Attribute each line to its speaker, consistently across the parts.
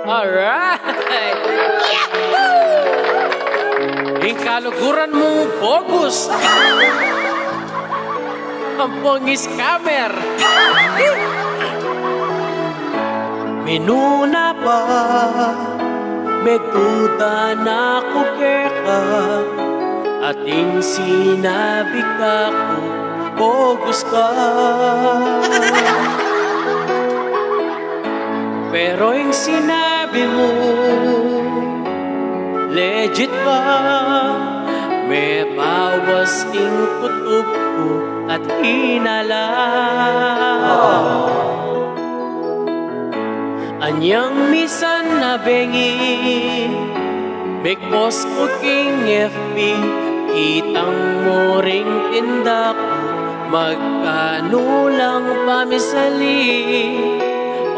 Speaker 1: Alright! Yahoo! Yung kaluguran mong bogus! Ang pong-scammer! Minuna pa, may duda na kukeka, ating sinabi ka ko, bogus ka. Pero yung sinabi mo, legit ba? May bawas ing kutob ko at hinala. Anyang misan na bengi, make post ko king FB, kitang mo ring tinda ko, magkano lang pamisali.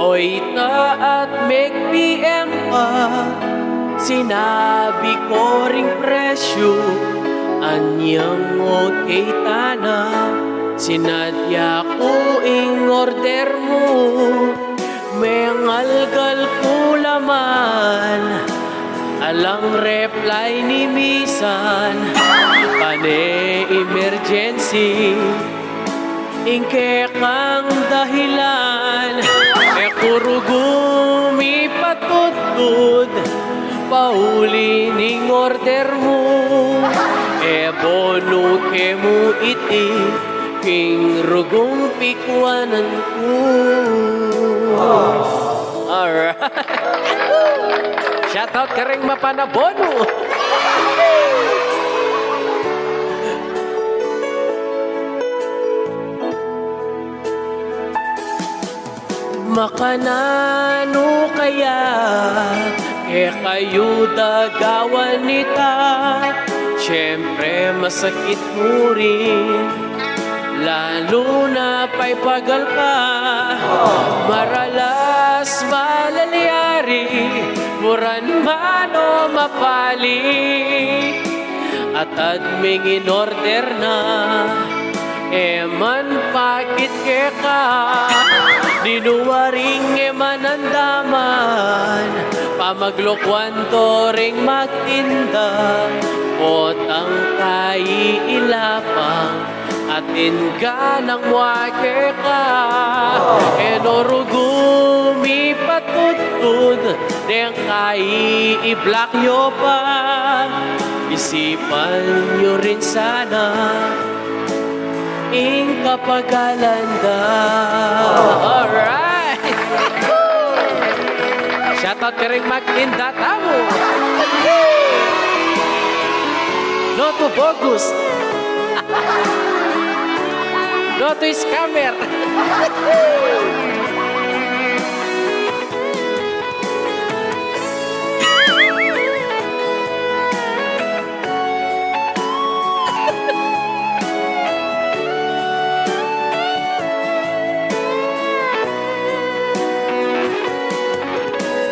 Speaker 1: Oy ta at make PM pa, sinabi ko ring presyo, anyang okay tana, sinadya ko ing order mo, may ngalgal ko laman, alang reply ni Misan, pane emergency, ingke kang dahilan, kurugumi patutod, pauli ning order mo, bono ke mo iti, king rugong pikwanan ko. Alright. Shoutout ka rin mapanabono. Makanano kaya kayo dagawan nita, syempre masakit mo rin, lalo na pa'y pagal ka, maralas malalyari, muran mano mapali, at adming in order na, eman pakit ke ka, dinuwaring eman andaman, pamaglokwan to ring magtinda, potang kaiilapang, atin ganang wake ka, enorugumi patutod, deng kai-i-block nyo pa, isipan nyo rin sana, ing kapagalanda. Alright! Shoutout ka rin magtinda tamo. No to bogus. No to scammer.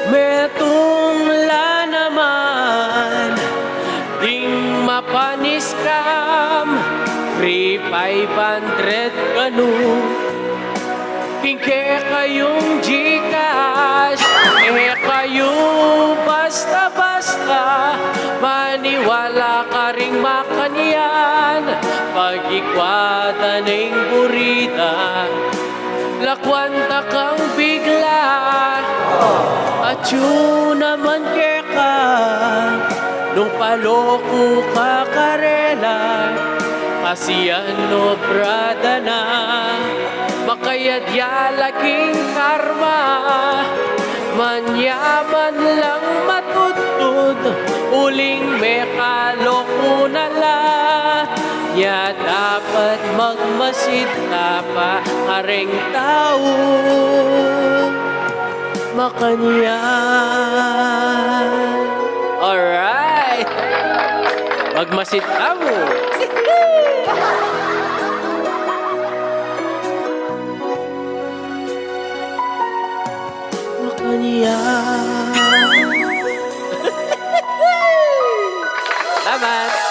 Speaker 1: Metungla naman, ding mapaniskam, free 500 kanu, kingke kayong Gcash, kayo basta-basta, maniwala ka ring makanyan, pag-ikwada ng burida, lakwanta kang bigla, at yun naman keka, nung paloko ka karela, kasi ano brada na, makayadya laking karma, manyaman lang matutod, uling may kaloko na la, ya dapat magmasid ka pa, kareng tao, makanyan. Alright! Magmasid ka mo. Makanyan. Salamat!